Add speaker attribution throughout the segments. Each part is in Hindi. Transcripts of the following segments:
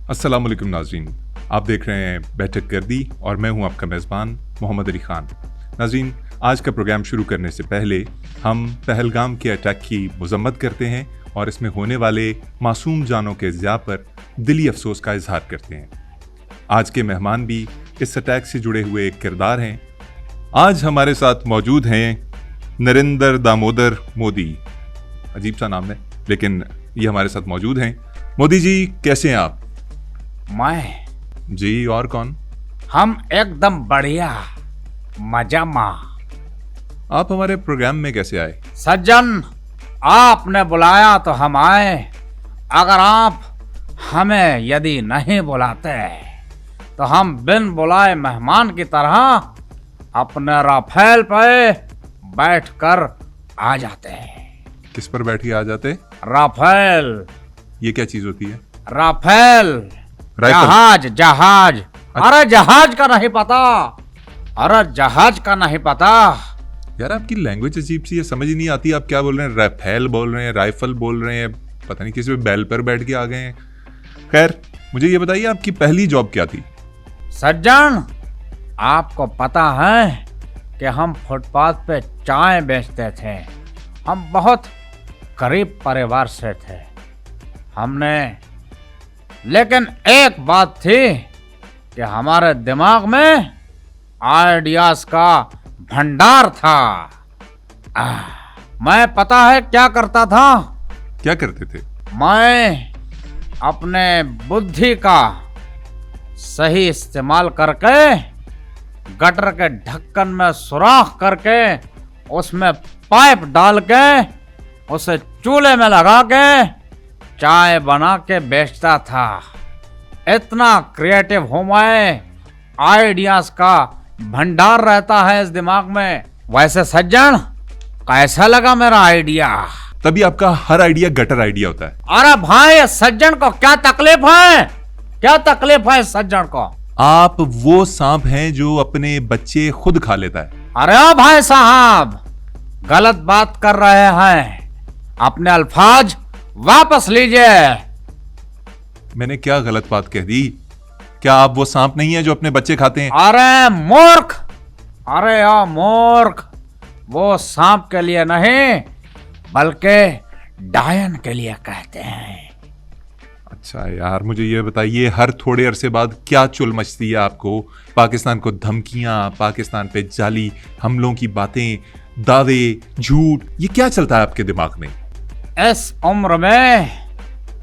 Speaker 1: अस्सलाम वालेकुम नाज़रीन, आप देख रहे हैं बैठक गर्दी और मैं हूं आपका मेज़बान मोहम्मद अली ख़ान। नाज़रीन, आज का प्रोग्राम शुरू करने से पहले हम पहलगाम के अटैक की मज़म्मत करते हैं और इसमें होने वाले मासूम जानों के ज़िया पर दिली अफसोस का इजहार करते हैं। आज के मेहमान भी इस अटैक से जुड़े हुए एक किरदार हैं। आज हमारे साथ मौजूद हैं नरेंद्र दामोदर मोदी। अजीब सा नाम है, लेकिन ये हमारे साथ मौजूद हैं। मोदी जी, कैसे हैं आप?
Speaker 2: मैं
Speaker 1: जी, और कौन?
Speaker 2: हम एकदम बढ़िया मजा माँ।
Speaker 1: आप हमारे प्रोग्राम में कैसे आए?
Speaker 2: सज्जन, आपने बुलाया तो हम आए। अगर आप हमें यदि नहीं बुलाते तो हम बिन बुलाए मेहमान की तरह अपने राफेल पे बैठकर आ जाते।
Speaker 1: किस पर बैठ के आ जाते?
Speaker 2: राफेल।
Speaker 1: ये क्या चीज होती है?
Speaker 2: Rafale
Speaker 1: rifle?
Speaker 2: जहाज। अरे जहाज का नहीं पता? अरे जहाज का नहीं पता?
Speaker 1: यार, आपकी लैंग्वेज अजीब सी है, समझ ही नहीं आती। आप क्या बोल रहे हैं? राफेल बोल रहे हैं, राइफल बोल रहे हैं, पता नहीं किसी बैल पर बैठ के आ गए हैं। खैर, मुझे ये बताइए, आपकी पहली जॉब क्या थी?
Speaker 2: सज्जन, आपको पता है कि हम फुटपाथ पे चाय बेचते थे। हम बहुत गरीब परिवार से थे। हमने लेकिन एक बात थी कि हमारे दिमाग में आइडियाज का भंडार था। मैं पता है क्या करता था?
Speaker 1: क्या करते थे?
Speaker 2: मैं अपने बुद्धि का सही इस्तेमाल करके गटर के ढक्कन में सुराख करके उसमें पाइप डाल के उसे चूल्हे में लगा के चाय बना के बेचता था। इतना क्रिएटिव हूं मैं, आइडियाज का भंडार रहता है इस दिमाग में। वैसे सज्जन, कैसा लगा मेरा आइडिया?
Speaker 1: तभी आपका हर आइडिया गटर आइडिया होता है।
Speaker 2: अरे भाई, सज्जन को क्या तकलीफ है? क्या तकलीफ है सज्जन को?
Speaker 1: आप वो सांप हैं जो अपने बच्चे खुद खा लेता है।
Speaker 2: अरे ओ भाई साहब, गलत बात कर रहे हैं। अपने अल्फाज वापस लीजिए।
Speaker 1: मैंने क्या गलत बात कह दी? क्या आप वो सांप नहीं है जो अपने बच्चे खाते हैं?
Speaker 2: अरे मूर्ख, अरे ओ मूर्ख, वो सांप के लिए नहीं बल्कि डायन के लिए कहते हैं।
Speaker 1: अच्छा यार, मुझे ये बताइए, हर थोड़े अरसे बाद क्या चुल मचती है आपको? पाकिस्तान को धमकियां, पाकिस्तान पे जाली हमलों की बातें, दावे, झूठ, ये क्या चलता है आपके दिमाग में?
Speaker 2: इस उम्र में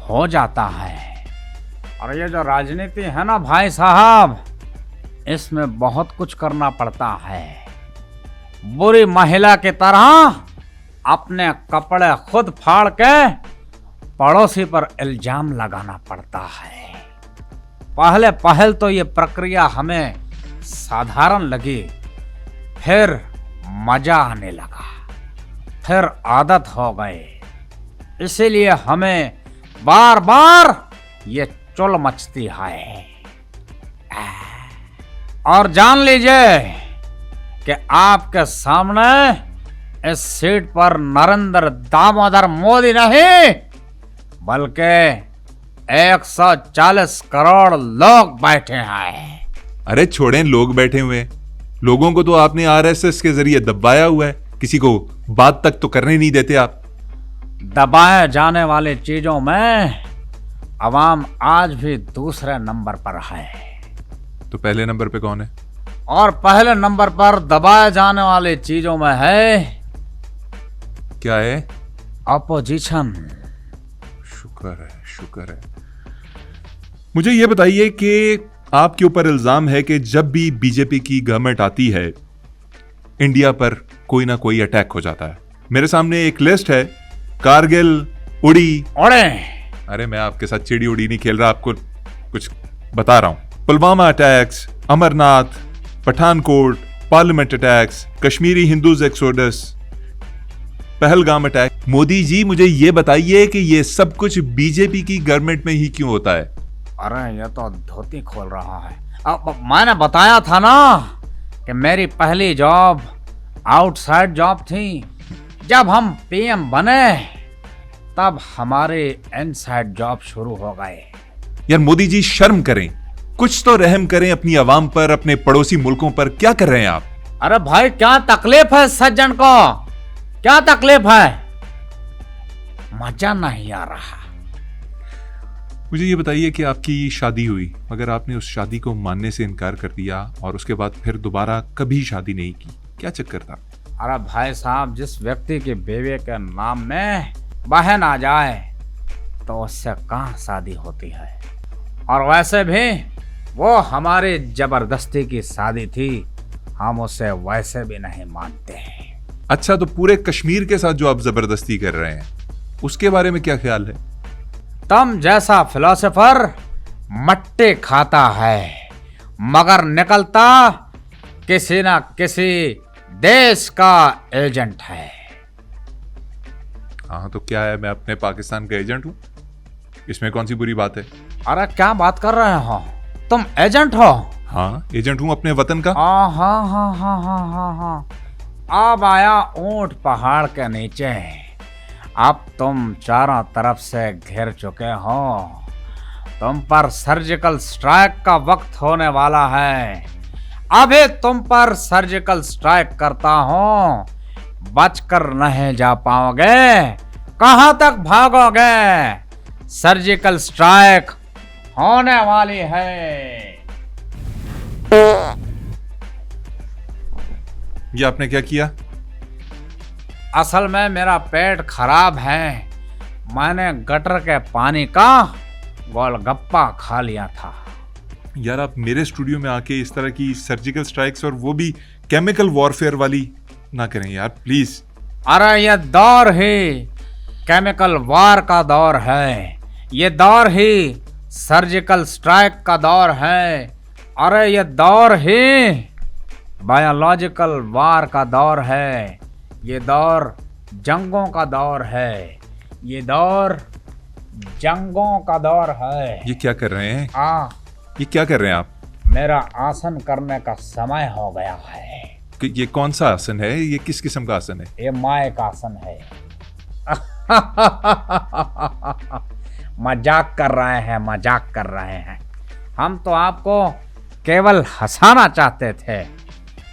Speaker 2: हो जाता है। और ये जो राजनीति है ना भाई साहब, इसमें बहुत कुछ करना पड़ता है। बुरी महिला की तरह अपने कपड़े खुद फाड़ के पड़ोसी पर इल्जाम लगाना पड़ता है। पहले तो ये प्रक्रिया हमें साधारण लगी, फिर मजा आने लगा, फिर आदत हो गई। इसीलिए हमें बार बार ये चुल मचती है। और जान लीजिए कि आपके सामने इस सीट पर नरेंद्र दामोदर मोदी नहीं बल्कि 140 करोड़ लोग बैठे हैं।
Speaker 1: अरे छोड़ें, लोग बैठे हुए हैं। लोगों को तो आपने आरएसएस के जरिए दबाया हुआ है, किसी को बात तक तो करने नहीं देते आप।
Speaker 2: दबाए जाने वाली चीजों में अवाम आज भी दूसरे नंबर पर है।
Speaker 1: तो पहले नंबर पे कौन है?
Speaker 2: और पहले नंबर पर दबाए जाने वाली चीजों में है,
Speaker 1: क्या है?
Speaker 2: अपोजिशन।
Speaker 1: शुक्र है। मुझे ये बताइए कि आपके ऊपर इल्जाम है कि जब भी बीजेपी की गवर्नमेंट आती है, इंडिया पर कोई ना कोई अटैक हो जाता है। मेरे सामने एक लिस्ट है। कारगिल, उड़ी। अरे मैं आपके साथ चिड़ी उड़ी नहीं खेल रहा, आपको कुछ बता रहा हूं। Pulwama attacks, Amarnath, Pathankot, parliament attacks, Kashmiri Hindus exodus, Pahalgam attack. Modi ji, मुझे ये बताइए कि ये सब कुछ बीजेपी की गवर्नमेंट में ही क्यों होता है?
Speaker 2: अरे ये तो धोती खोल रहा है। अब मैंने बताया था ना कि मेरी पहली जॉब आउटसाइड जॉब थी। जब हम पीएम बने तब हमारे इनसाइड जॉब शुरू हो गए।
Speaker 1: यार मोदी जी शर्म करें, कुछ तो रहम करें अपनी आवाम पर, अपने पड़ोसी मुल्कों पर। क्या कर रहे हैं आप?
Speaker 2: अरे भाई क्या तकलीफ है सज्जन को, क्या तकलीफ है? मजा नहीं आ रहा।
Speaker 1: मुझे ये बताइए कि आपकी शादी हुई, मगर आपने उस शादी को मानने से इनकार कर दिया और उसके बाद फिर दोबारा कभी शादी नहीं की, क्या चक्कर था?
Speaker 2: अरे भाई साहब, जिस व्यक्ति की बीवी के नाम में बहन आ जाए तो उससे कहाँ शादी होती है। और वैसे भी वो हमारी जबरदस्ती की शादी थी, हम उसे वैसे भी नहीं मानते हैं।
Speaker 1: अच्छा, तो पूरे कश्मीर के साथ जो आप जबरदस्ती कर रहे हैं उसके बारे में क्या ख्याल है?
Speaker 2: तुम जैसा फिलोसोफर मट्टी खाता है मगर निकलता किसी ना किसी देश का एजेंट है।
Speaker 1: हाँ तो क्या है, मैं अपने पाकिस्तान का एजेंट हूँ, इसमें कौन सी बुरी बात है?
Speaker 2: अरे क्या बात कर रहे हो, तुम एजेंट हो?
Speaker 1: हाँ एजेंट हूँ अपने वतन का।
Speaker 2: हाँ हाँ हाँ हाँ हाँ हाँ हाँ। अब आया ऊंट पहाड़ के नीचे, अब तुम चारों तरफ से घिर चुके हो, तुम पर सर्जिकल स्ट्राइक का वक्त होने वाला है। अभी तुम पर सर्जिकल स्ट्राइक करता हूं, बचकर नहीं जा पाओगे, कहां तक भागोगे? सर्जिकल स्ट्राइक होने वाली है।
Speaker 1: ये आपने क्या किया?
Speaker 2: असल में मेरा पेट खराब है, मैंने गटर के पानी का गोलगप्पा खा लिया था।
Speaker 1: यार आप मेरे स्टूडियो में आके इस तरह की सर्जिकल स्ट्राइक्स और वो भी केमिकल वॉरफेयर वाली ना करें यार, प्लीज।
Speaker 2: अरे ये दौर ही केमिकल वार का दौर है, ये दौर ही सर्जिकल स्ट्राइक का दौर है, अरे ये दौर ही बायोलॉजिकल वार का दौर है, ये दौर जंगों का दौर है, ये दौर जंगों का दौर है।
Speaker 1: ये क्या कर रहे हैं? ये क्या कर रहे हैं आप?
Speaker 2: मेरा आसन करने का समय हो गया है।
Speaker 1: कि ये कौन सा आसन है? ये किस किस्म का आसन है?
Speaker 2: ये माइक आसन है। मजाक कर रहे हैं, मजाक कर रहे हैं। हम तो आपको केवल हंसाना चाहते थे,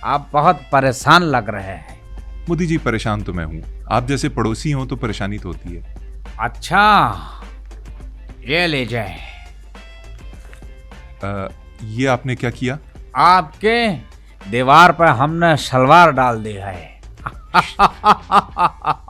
Speaker 2: आप बहुत परेशान लग रहे हैं।
Speaker 1: मोदी जी परेशान तो मैं हूँ, आप जैसे पड़ोसी हो तो परेशानी तो होती है।
Speaker 2: अच्छा ये लीजिए।
Speaker 1: ये आपने क्या किया?
Speaker 2: आपके दीवार पर हमने सलवार डाल दी है।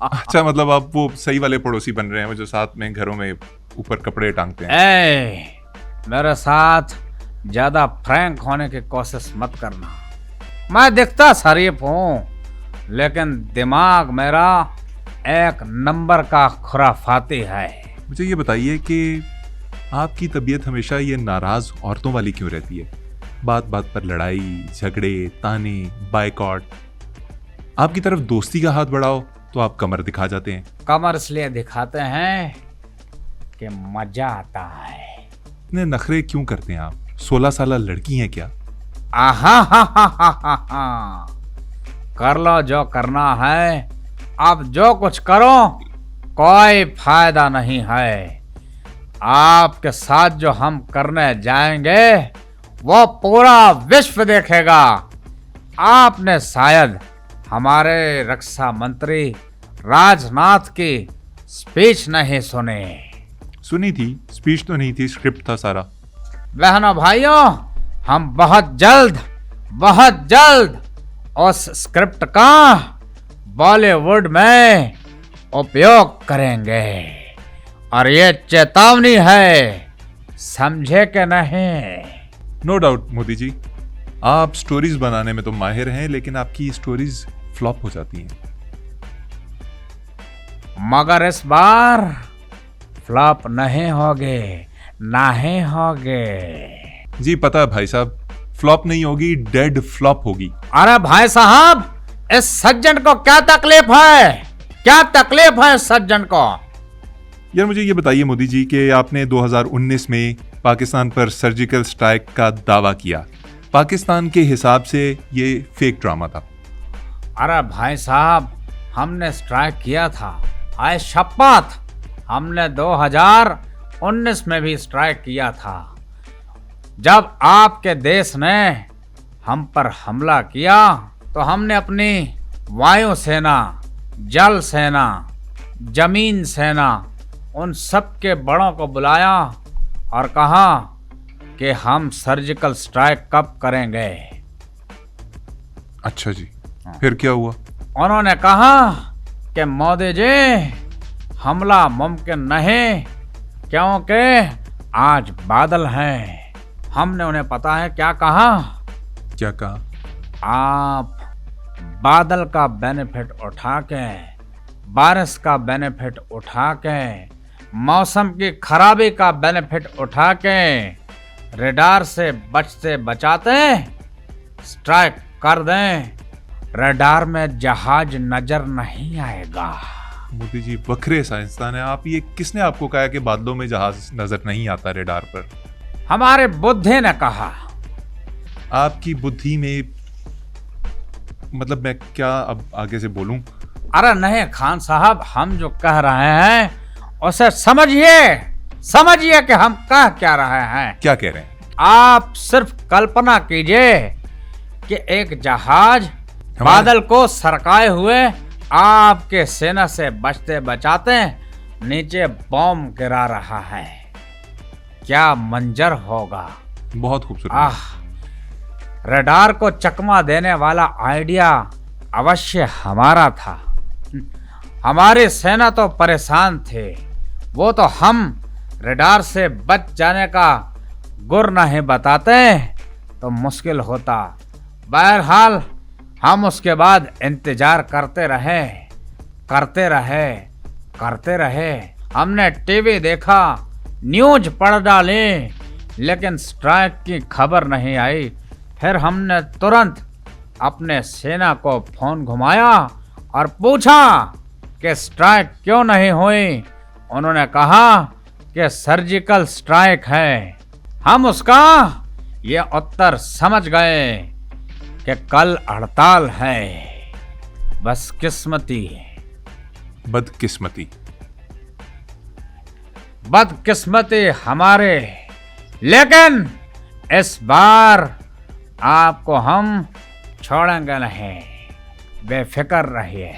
Speaker 1: अच्छा, मतलब आप वो सही वाले पड़ोसी बन रहे हैं, वो जो साथ में घरों में ऊपर कपड़े टांगते हैं।
Speaker 2: मेरे साथ ज्यादा फ्रैंक होने की कोशिश मत करना। मैं दिखता शरीफ हूँ लेकिन दिमाग मेरा एक नंबर का खुराफाती है।
Speaker 1: मुझे ये बताइए कि आपकी तबीयत हमेशा ये नाराज औरतों वाली क्यों रहती है? बात बात पर लड़ाई झगड़े ताने बायकॉट। आपकी तरफ दोस्ती का हाथ बढ़ाओ तो आप कमर दिखा जाते हैं।
Speaker 2: कमर इसलिए दिखाते हैं कि मजा आता है।
Speaker 1: इतने नखरे क्यों करते हैं आप? 16 साल लड़की हैं क्या?
Speaker 2: आहा हा हा हा हा हा। कर लो जो करना है, अब जो कुछ करो कोई फायदा नहीं है। आपके साथ जो हम करने जाएंगे वो पूरा विश्व देखेगा। आपने शायद हमारे रक्षा मंत्री राजनाथ की स्पीच नहीं सुनी।
Speaker 1: सुनी थी, स्पीच तो नहीं थी, स्क्रिप्ट था सारा।
Speaker 2: बहनों भाइयों, हम बहुत जल्द उस स्क्रिप्ट का बॉलीवुड में उपयोग करेंगे और ये चेतावनी है, समझे कि नहीं?
Speaker 1: नो डाउट मोदी जी, आप स्टोरीज बनाने में तो माहिर हैं, लेकिन आपकी स्टोरीज फ्लॉप हो जाती हैं।
Speaker 2: मगर इस बार फ्लॉप नहीं होगे।
Speaker 1: जी पता है भाई साहब, फ्लॉप नहीं होगी, डेड फ्लॉप होगी।
Speaker 2: अरे भाई साहब, इस सज्जन को क्या तकलीफ है? क्या तकलीफ है इस सज्जन को?
Speaker 1: यार मुझे ये बताइए मोदी जी कि आपने 2019 में पाकिस्तान पर सर्जिकल स्ट्राइक का दावा किया। पाकिस्तान के हिसाब से ये फेक ड्रामा था।
Speaker 2: अरे भाई साहब, हमने स्ट्राइक किया था, आए शपथ, हमने 19 में भी स्ट्राइक किया था। जब आपके देश ने हम पर हमला किया तो हमने अपनी वायु सेना, जल सेना, जमीन सेना, उन सब के बड़ों को बुलाया और कहा कि हम सर्जिकल स्ट्राइक कब करेंगे।
Speaker 1: अच्छा जी, फिर क्या हुआ?
Speaker 2: उन्होंने कहा कि मोदी जी, हमला मुमकिन नहीं, क्योंकि आज बादल हैं। हमने उन्हें पता है क्या कहा?
Speaker 1: क्या कहा?
Speaker 2: आप बादल का बेनिफिट उठा के, बारिश का बेनिफिट उठा के, मौसम की खराबी का बेनिफिट उठा के रडार से बचते बचाते स्ट्राइक कर दें। रडार में जहाज नजर नहीं आएगा।
Speaker 1: मोदी जी बखरे साइंसदान है आप। ये किसने आपको कहा कि बादलों में जहाज नजर नहीं आता रडार पर?
Speaker 2: हमारे बुद्धि ने कहा।
Speaker 1: आपकी बुद्धि में मतलब मैं क्या अब आगे से बोलूं?
Speaker 2: अरे नहीं खान साहब, हम जो कह रहे हैं उसे समझिए कि हम कह क्या रहे हैं।
Speaker 1: क्या कह रहे हैं?
Speaker 2: आप सिर्फ कल्पना कीजिए कि एक जहाज बादल को सरकाए हुए आपके सेना से बचते बचाते नीचे बॉम्ब गिरा रहा है। क्या मंजर होगा।
Speaker 1: बहुत खूबसूरत।
Speaker 2: रडार को चकमा देने वाला आइडिया अवश्य हमारा था। हमारी सेना तो परेशान थे, वो तो हम रडार से बच जाने का गुर नहीं बताते तो मुश्किल होता। बहरहाल हम उसके बाद इंतजार करते रहे। हमने टीवी देखा, न्यूज पढ़ डाली, लेकिन स्ट्राइक की खबर नहीं आई। फिर हमने तुरंत अपने सेना को फोन घुमाया और पूछा कि स्ट्राइक क्यों नहीं हुई। उन्होंने कहा कि सर्जिकल स्ट्राइक है। हम उसका ये उत्तर समझ गए कि कल हड़ताल है। बदकिस्मती हमारे, लेकिन इस बार आपको हम छोड़ेंगे नहीं, बेफिक्र रहिए।